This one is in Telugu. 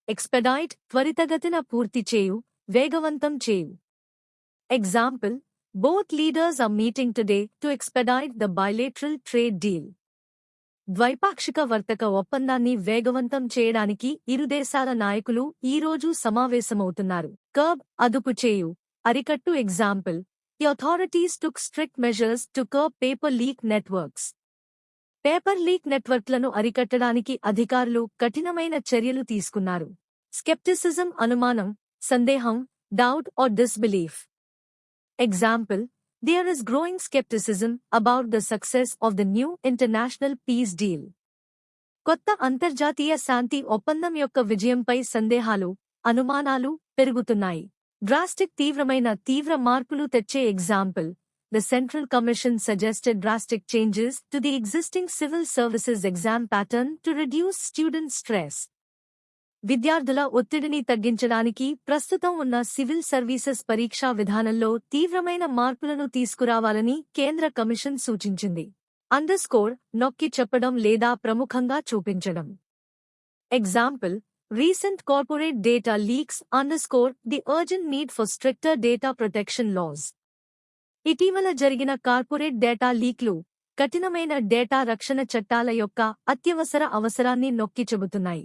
ఎక్స్పెడైట్ త్వరితగతిన పూర్తి చేయు, వేగవంతం చేయు. Example, both leaders are meeting today to expedite the bilateral trade deal. ద్వైపాక్షిక వర్తక ఒప్పందాన్ని వేగవంతం చేయడానికి ఇరు దేశాల నాయకులు ఈరోజు సమావేశమవుతున్నారు. కర్బ్ అదుపు చేయు, అరికట్టు. Example, the authorities took strict measures to curb paper leak networks. Paper leak నెట్వర్క్లను అరికట్టడానికి అధికారులు కఠినమైన చర్యలు తీసుకున్నారు. స్కెప్టిసిజం అనుమానం, సందేహం, doubt or disbelief. Example, there is growing skepticism about the success of the new international peace deal. కొత్త అంతర్జాతీయ శాంతి ఒప్పందం యొక్క విజయంపై సందేహాలు, అనుమానాలు పెరుగుతున్నాయి. డ్రాస్టిక్ తీవ్ర మార్పులు తెచ్చే. Example, the Central Commission suggested drastic changes to the existing civil services exam pattern to reduce student stress. విద్యార్థుల ఒత్తిడిని తగ్గించడానికి ప్రస్తుతం ఉన్న సివిల్ సర్వీసెస్ పరీక్షా విధానంలో తీవ్రమైన మార్పులను తీసుకురావాలని కేంద్ర కమిషన్ సూచించింది. అండర్స్కోర్ నొక్కి చెప్పడం లేదా ప్రముఖంగా చూపించడం. Example, recent corporate data leaks underscore the urgent need for stricter data protection laws. ఇటీవల జరిగిన కార్పొరేట్ డేటా లీక్లు కఠినమైన డేటా రక్షణ చట్టాల యొక్క అత్యవసర అవసరాన్ని నొక్కి చెబుతున్నాయి.